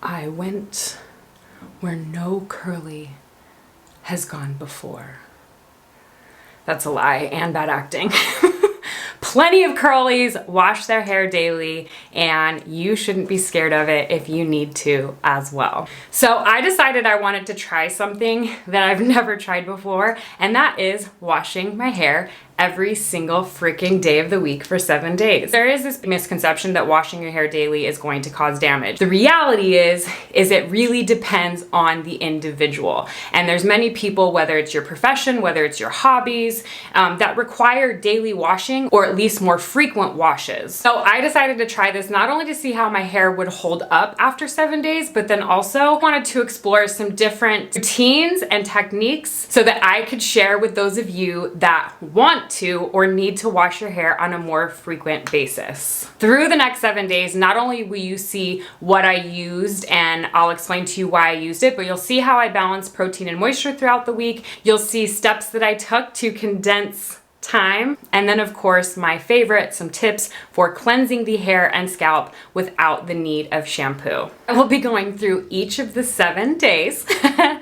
I went where no curly has gone before. That's a lie and bad acting. Plenty of curlies wash their hair daily, and you shouldn't be scared of it if you need to as well. So I decided I wanted to try something that I've never tried before, and that is washing my hair every single freaking day of the week for 7 days. There is this misconception that washing your hair daily is going to cause damage. The reality is it really depends on the individual. And there's many people, whether it's your profession, whether it's your hobbies, that require daily washing or at least more frequent washes. So I decided to try this not only to see how my hair would hold up after 7 days, but then also wanted to explore some different routines and techniques so that I could share with those of you that want to or need to wash your hair on a more frequent basis. Through the next 7 days, not only will you see what I used and I'll explain to you why I used it, but you'll see how I balance protein and moisture throughout the week. You'll see steps that I took to condense time, and then of course my favorite, some tips for cleansing the hair and scalp without the need of shampoo. I will be going through each of the 7 days.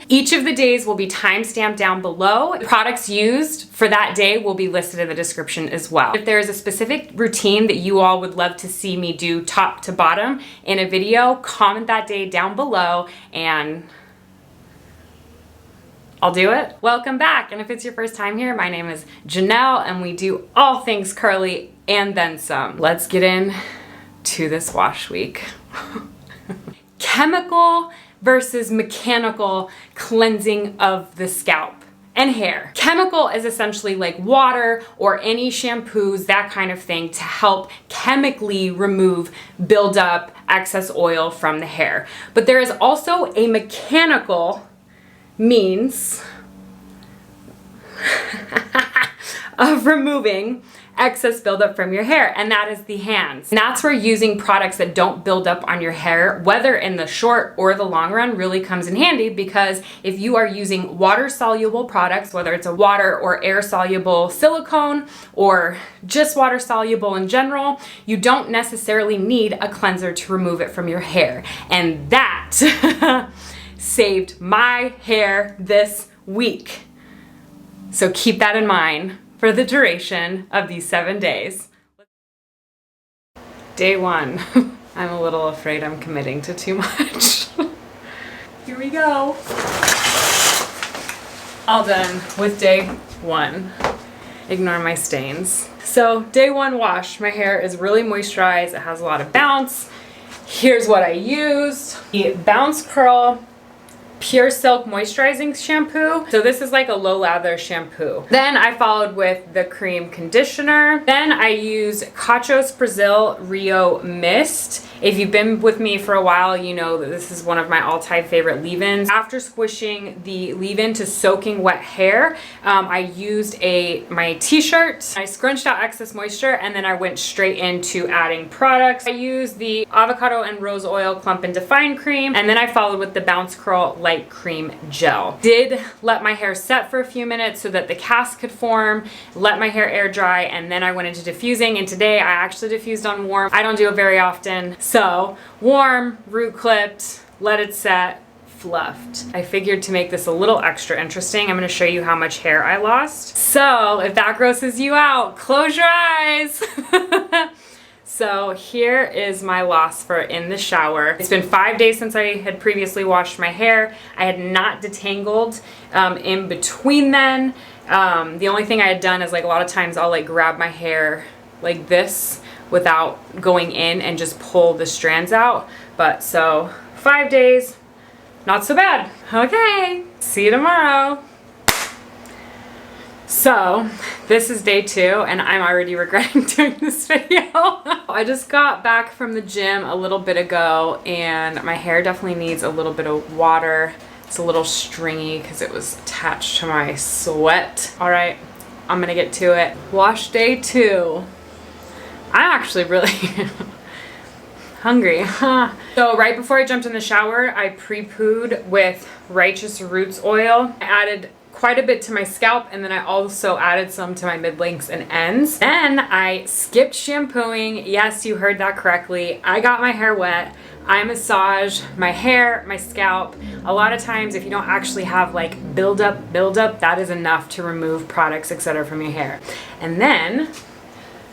Each of the days will be timestamped down below. The products used for that day will be listed in the description as well. If there is a specific routine that you all would love to see me do top to bottom in a video, comment that day down below and I'll do it. Welcome back, and if it's your first time here, my name is Jannelle and we do all things curly and then some. Let's get in to this wash week. Chemical versus mechanical cleansing of the scalp and hair. Chemical is essentially like water or any shampoos, that kind of thing, to help chemically remove buildup, excess oil from the hair. But there is also a mechanical means of removing excess buildup from your hair, and that is the hands. And that's where using products that don't build up on your hair, whether in the short or the long run, really comes in handy, because if you are using water-soluble products, whether it's a water or air-soluble silicone or just water-soluble in general, you don't necessarily need a cleanser to remove it from your hair. And that saved my hair this week. So keep that in mind for the duration of these 7 days. Day 1. I'm a little afraid I'm committing to too much. Here we go. All done with day 1. Ignore my stains. So day 1 wash. My hair is really moisturized. It has a lot of bounce. Here's what I used. The BOUNCECURL Pure Silk Moisturizing Shampoo. So this is like a low lather shampoo. Then I followed with the Creme conditioner. Then I used CACHOS Brazil Rio Mist. If you've been with me for a while, you know that this is one of my all-time favorite leave-ins. After squishing the leave-in to soaking wet hair, I used my t-shirt. I scrunched out excess moisture, and then I went straight into adding products. I used the Avocado and Rose Oil Clump and Define Cream, and then I followed with the BOUNCECURL Light Cream Gel. Did let my hair set for a few minutes so that the cast could form, let my hair air dry, and then I went into diffusing, and today I actually diffused on warm. I don't do it very often. So warm, root clipped, let it set, fluffed. I figured to make this a little extra interesting, I'm gonna show you how much hair I lost. So if that grosses you out, close your eyes. So here is my loss for in the shower. It's been 5 days since I had previously washed my hair. I had not detangled in between then. The only thing I had done is, like, a lot of times I'll like grab my hair like this without going in and just pull the strands out. But so 5 days, not so bad. Okay, see you tomorrow. So this is day 2 and I'm already regretting doing this video. I just got back from the gym a little bit ago and my hair definitely needs a little bit of water. It's a little stringy because it was attached to my sweat. All right, I'm gonna get to it. Wash day 2. I'm actually really hungry. So right before I jumped in the shower, I pre-pooed with Righteous Roots oil. I added quite a bit to my scalp, and then I also added some to my mid-lengths and ends. Then I skipped shampooing. Yes, you heard that correctly. I got my hair wet. I massage my hair, my scalp. A lot of times if you don't actually have like buildup, that is enough to remove products, etc. from your hair. And then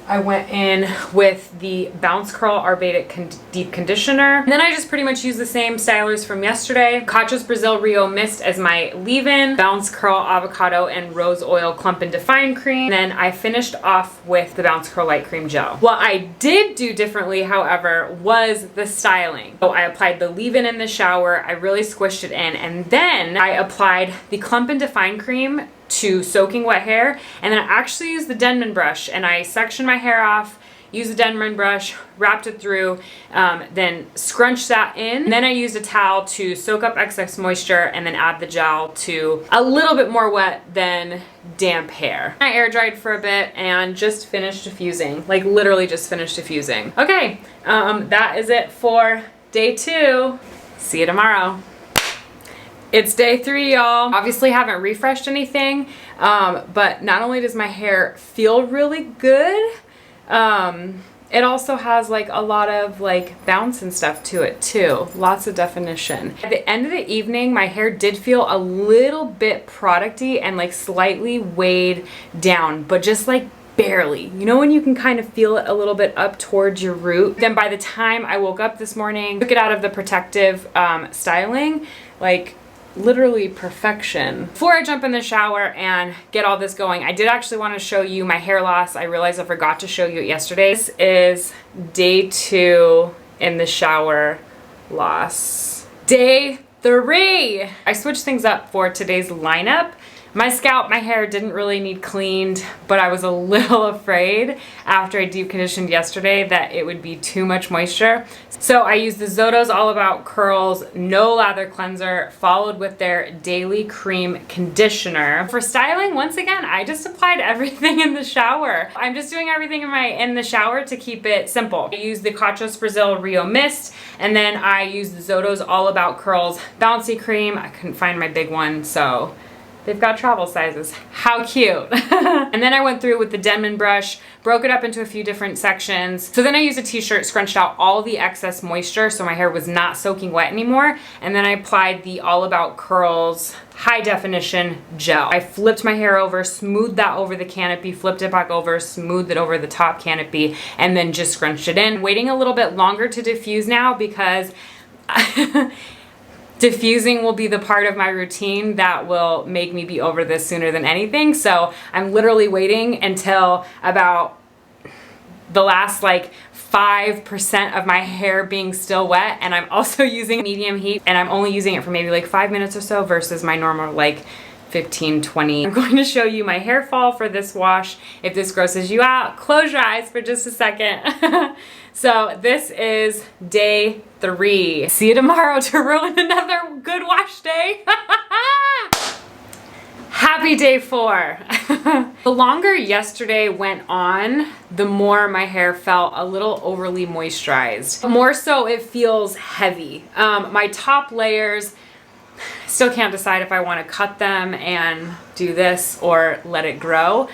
I went in with the BOUNCECURL Ayurvedic Deep Conditioner. And then I just pretty much used the same stylers from yesterday. CACHOS Brazil Rio Mist as my leave-in, BOUNCECURL Avocado and Rose Oil Clump and Define Cream. And then I finished off with the BOUNCECURL Light Cream Gel. What I did do differently, however, was the styling. So I applied the leave-in in the shower, I really squished it in, and then I applied the Clump and Define Cream to soaking wet hair, and then I actually used the Denman brush and I sectioned my hair off, used the Denman brush, wrapped it through, then scrunched that in. And then I used a towel to soak up excess moisture and then add the gel to a little bit more wet than damp hair. I air dried for a bit and just finished diffusing, like literally just finished diffusing. Okay, that is it for day 2. See you tomorrow. It's day 3, y'all. Obviously haven't refreshed anything, but not only does my hair feel really good, it also has like a lot of like bounce and stuff to it too. Lots of definition. At the end of the evening, my hair did feel a little bit producty and like slightly weighed down, but just like barely. You know when you can kind of feel it a little bit up towards your root? Then by the time I woke up this morning, took it out of the protective styling, like literally perfection. Before I jump in the shower and get all this going, I did actually want to show you my hair loss. I realized I forgot to show you it yesterday. This is day 2 in the shower loss. Day 3! I switched things up for today's lineup. My scalp, my hair didn't really need cleaned, but I was a little afraid after I deep conditioned yesterday that it would be too much moisture. So I used the ZOTOS All About Curls No Lather Cleanser, followed with their Daily Cream Conditioner. For styling, once again, I just applied everything in the shower. I'm just doing everything in the shower to keep it simple. I used the CACHOS Brazil Rio Mist, and then I used the ZOTOS All About Curls Bouncy Cream. I couldn't find my big one, so they've got travel sizes. How cute. And then I went through with the Denman brush, broke it up into a few different sections. So then I used a t-shirt, scrunched out all the excess moisture so my hair was not soaking wet anymore. And then I applied the All About Curls High Definition Gel. I flipped my hair over, smoothed that over the canopy, flipped it back over, smoothed it over the top canopy, and then just scrunched it in. Waiting a little bit longer to diffuse now because diffusing will be the part of my routine that will make me be over this sooner than anything. So I'm literally waiting until about the last like 5% of my hair being still wet, and I'm also using medium heat, and I'm only using it for maybe like 5 minutes or so versus my normal like 15, 20. I'm going to show you my hair fall for this wash. If this grosses you out, close your eyes for just a second. So this is day 3. See you tomorrow to ruin another good wash day. Happy day 4. The longer yesterday went on, the more my hair felt a little overly moisturized. More so, it feels heavy. My top layers, still can't decide if I want to cut them and do this or let it grow.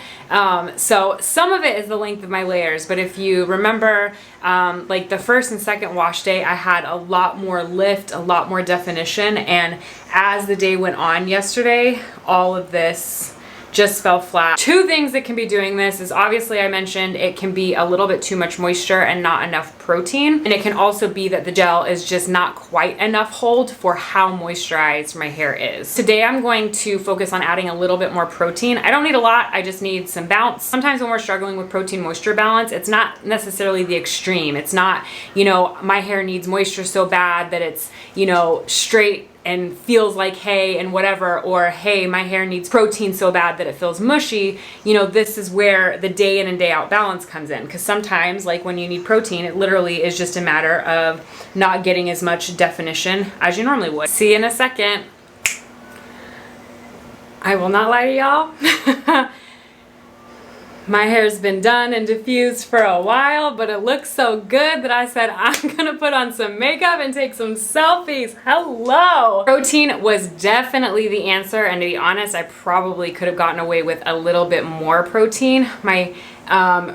So some of it is the length of my layers, but if you remember, like the first and second wash day, I had a lot more lift, a lot more definition, and as the day went on yesterday, all of this just fell flat. 2 things that can be doing this is, obviously I mentioned it can be a little bit too much moisture and not enough protein, and it can also be that the gel is just not quite enough hold for how moisturized my hair is. Today I'm going to focus on adding a little bit more protein. I don't need a lot, I just need some bounce. Sometimes when we're struggling with protein moisture balance, it's not necessarily the extreme. It's not, you know, my hair needs moisture so bad that it's, you know, straight and feels like hay and whatever, or hey, my hair needs protein so bad that it feels mushy. You know, this is where the day in and day out balance comes in, because sometimes, like when you need protein, it literally is just a matter of not getting as much definition as you normally would. See you in a second. I will not lie to y'all. My hair's been done and diffused for a while, but it looks so good that I said I'm gonna put on some makeup and take some selfies. Hello! Protein was definitely the answer, and to be honest, I probably could have gotten away with a little bit more protein. My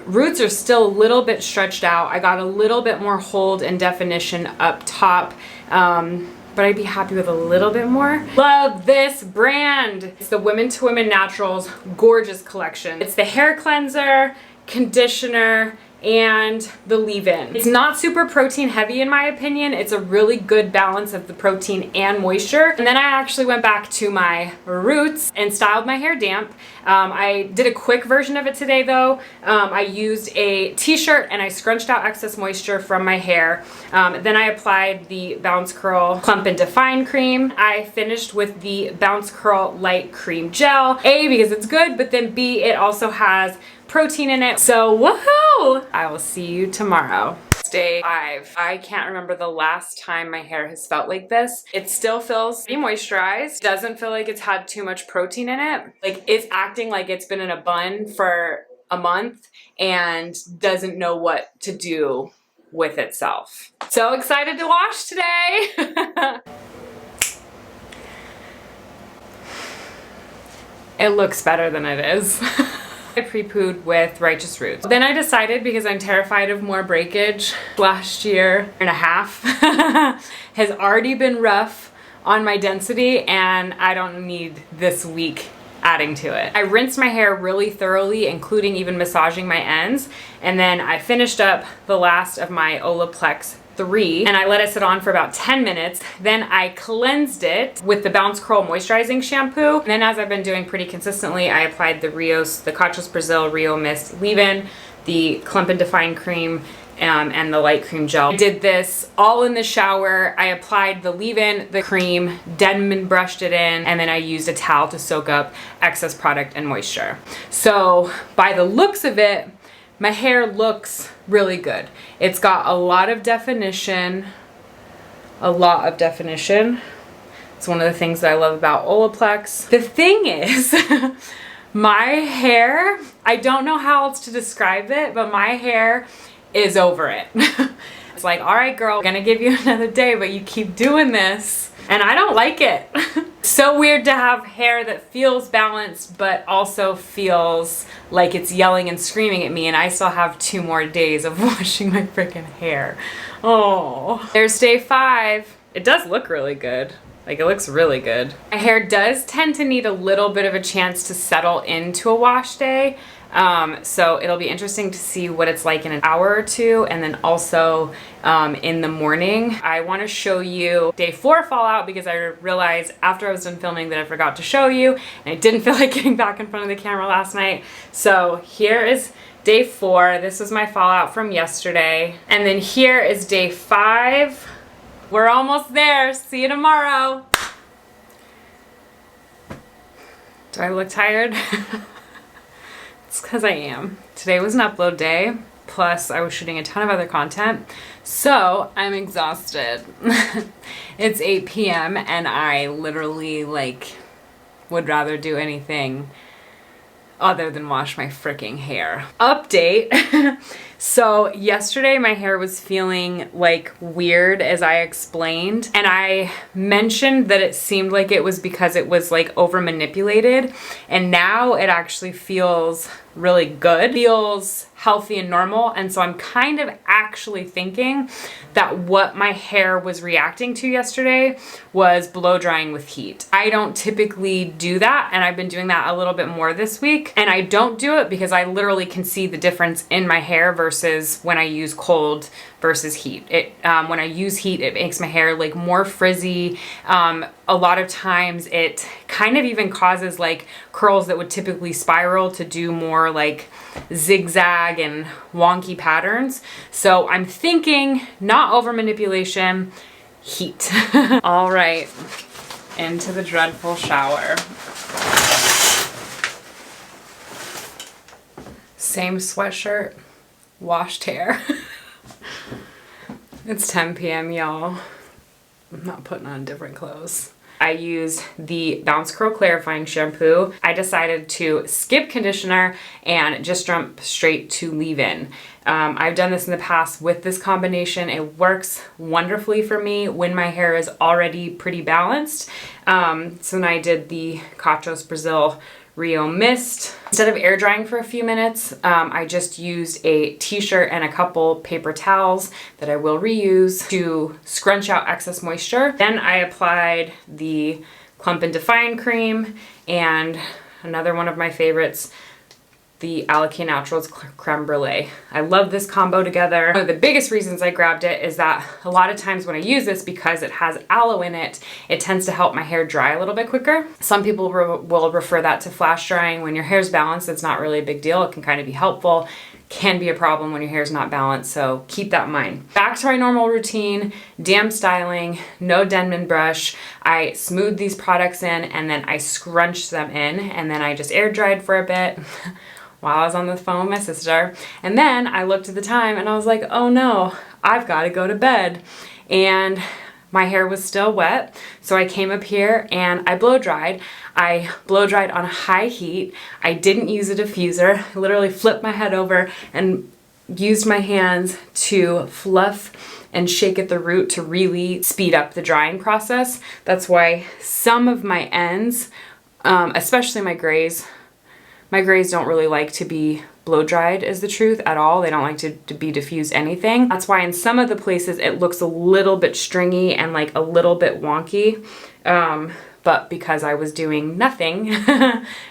roots are still a little bit stretched out. I got a little bit more hold and definition up top. But I'd be happy with a little bit more. Love this brand. It's the Women to Women Naturals Gorgeous Collection. It's the hair cleanser, conditioner, and the leave-in. It's not super protein heavy in my opinion. It's a really good balance of the protein and moisture. And then I actually went back to my roots and styled my hair damp. I did a quick version of it today though. I used a t-shirt and I scrunched out excess moisture from my hair. Then I applied the BOUNCECURL Clump and Define Cream. I finished with the BOUNCECURL Light Cream Gel. A, because it's good, but then B, it also has protein in it. So woohoo! I will see you tomorrow. Day 5. I can't remember the last time my hair has felt like this. It still feels pretty moisturized. Doesn't feel like it's had too much protein in it. Like it's acting like it's been in a bun for a month and doesn't know what to do with itself. So excited to wash today. It looks better than it is. I pre-pooed with Righteous Roots. Then I decided, because I'm terrified of more breakage, last year and a half has already been rough on my density and I don't need this week adding to it. I rinsed my hair really thoroughly, including even massaging my ends, and then I finished up the last of my Olaplex 3 and I let it sit on for about 10 minutes. Then I cleansed it with the BOUNCECURL Moisturizing Shampoo. And then, as I've been doing pretty consistently, I applied the CACHOS Brazil Rio Mist Leave-In, the Clump and Define Cream, and the Light Cream Gel. I did this all in the shower. I applied the leave-in, the cream, Denman brushed it in, and then I used a towel to soak up excess product and moisture. So by the looks of it, my hair looks really good. It's got a lot of definition, It's one of the things that I love about Olaplex. The thing is, my hair, I don't know how else to describe it, but my hair is over it. It's like, all right, girl, I'm gonna give you another day, but you keep doing this. And I don't like it. So weird to have hair that feels balanced, but also feels like it's yelling and screaming at me, and I still have 2 more days of washing my freaking hair. Oh. There's day 5. It does look really good. Like, it looks really good. My hair does tend to need a little bit of a chance to settle into a wash day. So it'll be interesting to see what it's like in an hour or 2, and then also in the morning. I want to show you day 4 fallout because I realized after I was done filming that I forgot to show you, and I didn't feel like getting back in front of the camera last night. So here is day 4. This was my fallout from yesterday. And then here is day 5. We're almost there. See you tomorrow. Do I look tired? It's because I am. Today was an upload day, plus I was shooting a ton of other content, so I'm exhausted. It's 8 p.m. and I literally would rather do anything other than wash my freaking hair. Update. So yesterday my hair was feeling weird, as I explained, and I mentioned that it seemed like it was because it was over manipulated, and now it actually feels really good, feels healthy and normal. And so I'm kind of actually thinking that what my hair was reacting to yesterday was blow drying with heat. I don't typically do that, and I've been doing that a little bit more this week, and I don't do it because I literally can see the difference in my hair versus when I use cold versus heat. When I use heat, it makes my hair more frizzy. A lot of times it kind of even causes curls that would typically spiral to do more zigzag and wonky patterns. So I'm thinking not over manipulation, heat. All right, into the dreadful shower. Same sweatshirt, washed hair. It's 10 p.m. y'all. I'm not putting on different clothes. I used the BOUNCECURL clarifying shampoo. I decided to skip conditioner and just jump straight to leave-in. I've done this in the past with this combination. It works wonderfully for me when my hair is already pretty balanced. So then I did the CACHOS Brazil Rio Mist. Instead of air drying for a few minutes, I just used a t-shirt and a couple paper towels that I will reuse to scrunch out excess moisture. Then I applied the Clump and Define cream and another one of my favorites, the Avocado Naturals Creme Brulee. I love this combo together. One of the biggest reasons I grabbed it is that a lot of times when I use this, because it has aloe in it, it tends to help my hair dry a little bit quicker. Some people will refer that to flash drying. When your hair's balanced, it's not really a big deal. It can kind of be helpful. Can be a problem when your hair's not balanced, so keep that in mind. Back to my normal routine, damp styling, no Denman brush. I smooth these products in and then I scrunch them in, and then I just air dried for a bit while I was on the phone with my sister. And then I looked at the time and I was like, oh no, I've got to go to bed. And my hair was still wet, so I came up here and I blow dried. I blow dried on high heat. I didn't use a diffuser. I literally flipped my head over and used my hands to fluff and shake at the root to really speed up the drying process. That's why some of my ends, especially my grays don't really like to be blow dried, is the truth, at all. They don't like to be diffused anything. That's why in some of the places it looks a little bit stringy and like a little bit wonky. But because I was doing nothing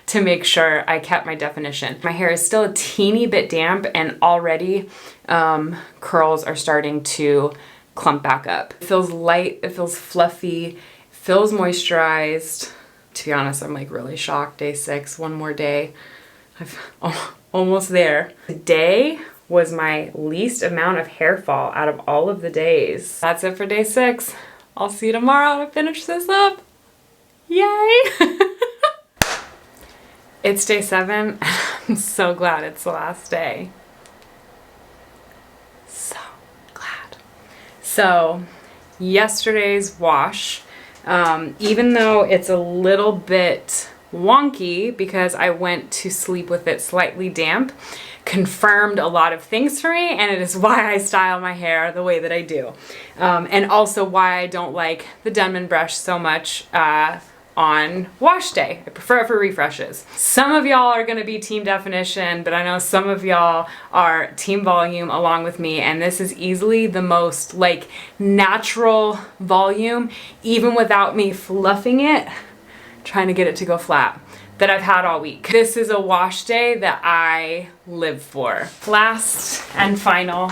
to make sure I kept my definition. My hair is still a teeny bit damp and already curls are starting to clump back up. It feels light, it feels fluffy, it feels moisturized. To be honest, I'm like really shocked. Day 6, one more day. I'm almost there. Today was my least amount of hair fall out of all of the days. That's it for day 6. I'll see you tomorrow to finish this up. Yay! It's day 7. I'm so glad it's the last day. So glad. So yesterday's wash, even though it's a little bit wonky because I went to sleep with it slightly damp, confirmed a lot of things for me, and it is why I style my hair the way that I do. And also why I don't like the Denman brush so much on wash day. I prefer it for refreshes. Some of y'all are gonna be team definition, but I know some of y'all are team volume along with me, and this is easily the most like natural volume, even without me fluffing it, trying to get it to go flat, that I've had all week. This is a wash day that I live for. Last and final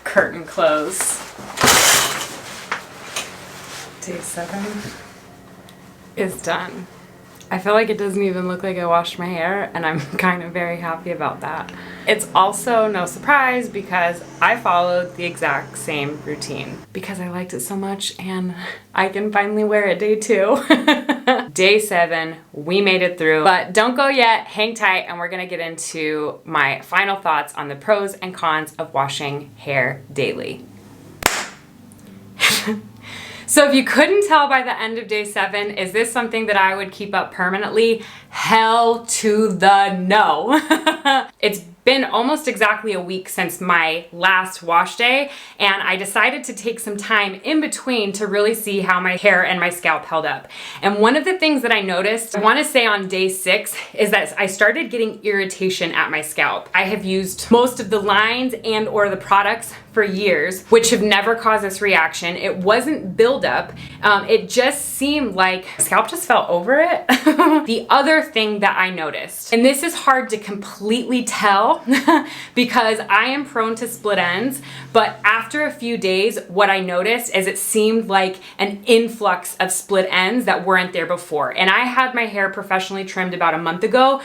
curtain close. Day 7 is done. I feel like it doesn't even look like I washed my hair, and I'm kind of very happy about that. It's also no surprise because I followed the exact same routine because I liked it so much, and I can finally wear it day 2. Day 7, we made it through, but don't go yet, hang tight, and we're gonna get into my final thoughts on the pros and cons of washing hair daily. So if you couldn't tell by the end of day 7, is this something that I would keep up permanently? Hell to the no. It's been almost exactly a week since my last wash day, and I decided to take some time in between to really see how my hair and my scalp held up. And one of the things that I noticed, I want to say on day 6, is that I started getting irritation at my scalp. I have used most of the lines and or the products for years, which have never caused this reaction. It wasn't buildup. It just seemed like my scalp just fell over it. The other thing that I noticed, and this is hard to completely tell because I am prone to split ends, but after a few days, what I noticed is it seemed like an influx of split ends that weren't there before. And I had my hair professionally trimmed about a month ago,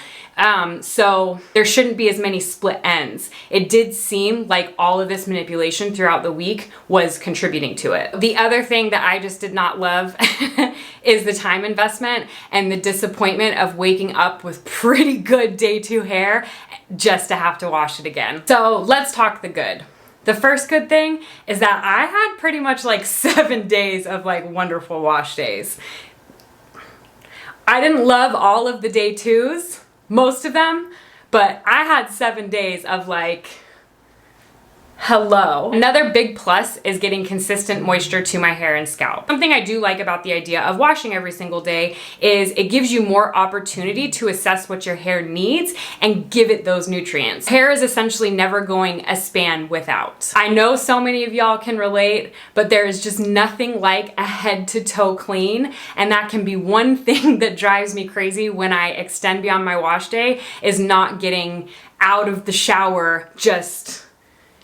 so there shouldn't be as many split ends. It did seem like all of this manipulation throughout the week was contributing to it. The other thing that I just did not love is the time investment and the disappointment of waking up with pretty good day 2 hair just to have to wash it again. So let's talk the good. The first good thing is that I had pretty much like 7 days of like wonderful wash days. I didn't love all of the day 2s, most of them, but I had 7 days of like, hello. Another big plus is getting consistent moisture to my hair and scalp. Something I do like about the idea of washing every single day is it gives you more opportunity to assess what your hair needs and give it those nutrients. Hair is essentially never going a span without. I know so many of y'all can relate, but there is just nothing like a head to toe clean, and that can be one thing that drives me crazy when I extend beyond my wash day, is not getting out of the shower just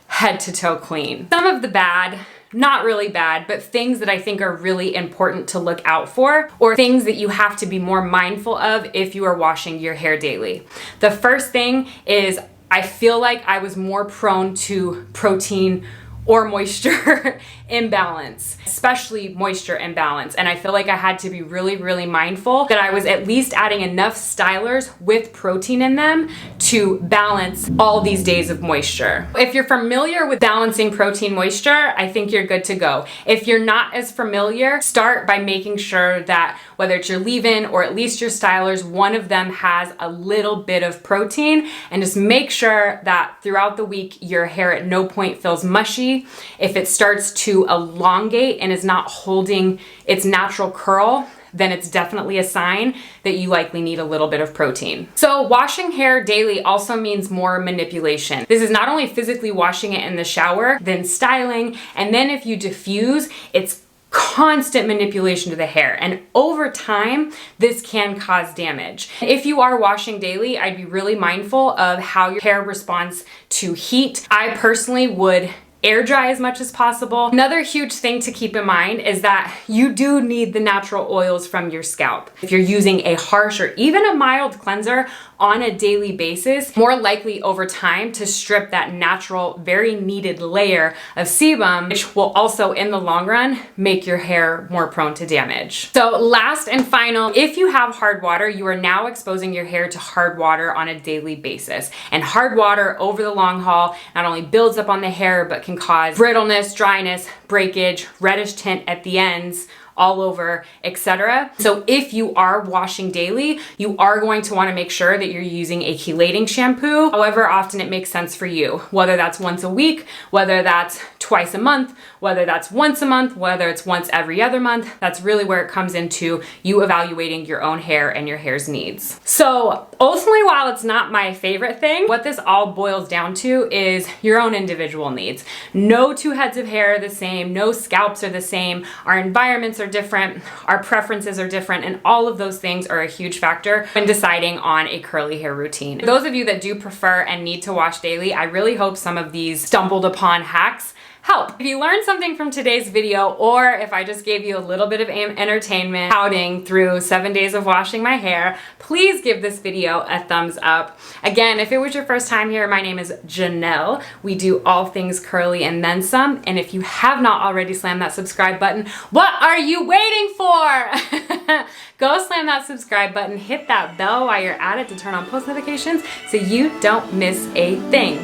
head to toe clean. Some of the bad, not really bad, but things that I think are really important to look out for, or things that you have to be more mindful of if you are washing your hair daily. The first thing is I feel like I was more prone to protein or moisture imbalance, especially moisture imbalance. And I feel like I had to be really, really mindful that I was at least adding enough stylers with protein in them to balance all these days of moisture. If you're familiar with balancing protein moisture, I think you're good to go. If you're not as familiar, start by making sure that whether it's your leave-in or at least your stylers, one of them has a little bit of protein, and just make sure that throughout the week, your hair at no point feels mushy. If it starts to elongate and is not holding its natural curl, then it's definitely a sign that you likely need a little bit of protein. So washing hair daily also means more manipulation. This is not only physically washing it in the shower, then styling, and then if you diffuse, it's constant manipulation to the hair, and over time this can cause damage. If you are washing daily, I'd be really mindful of how your hair responds to heat. I personally would air dry as much as possible. Another huge thing to keep in mind is that you do need the natural oils from your scalp. If you're using a harsh or even a mild cleanser on a daily basis, more likely over time to strip that natural, very needed layer of sebum, which will also in the long run make your hair more prone to damage. So last and final, if you have hard water, you are now exposing your hair to hard water on a daily basis. And hard water over the long haul not only builds up on the hair, but can cause brittleness, dryness, breakage, reddish tint at the ends, all over, etc. So if you are washing daily, you are going to want to make sure that you're using a chelating shampoo, however often it makes sense for you, whether that's once a week, whether that's twice a month, whether that's once a month, whether it's once every other month. That's really where it comes into you evaluating your own hair and your hair's needs. So ultimately, while it's not my favorite thing, what this all boils down to is your own individual needs. No two heads of hair are the same, no scalps are the same, our environments are different, our preferences are different, and all of those things are a huge factor when deciding on a curly hair routine. For those of you that do prefer and need to wash daily, I really hope some of these stumbled upon hacks help. If you learned something from today's video, or if I just gave you a little bit of entertainment pouting through 7 days of washing my hair, please give this video a thumbs up. Again, if it was your first time here, my name is Jannelle. We do all things curly and then some. And if you have not already slammed that subscribe button, what are you waiting for? Go slam that subscribe button, hit that bell while you're at it to turn on post notifications so you don't miss a thing.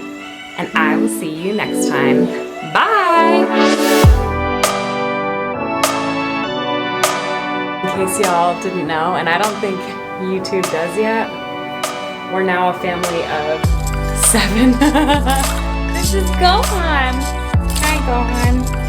And I will see you next time. Bye! In case y'all didn't know, and I don't think YouTube does yet, we're now a family of 7. Just go on. Hi, go on.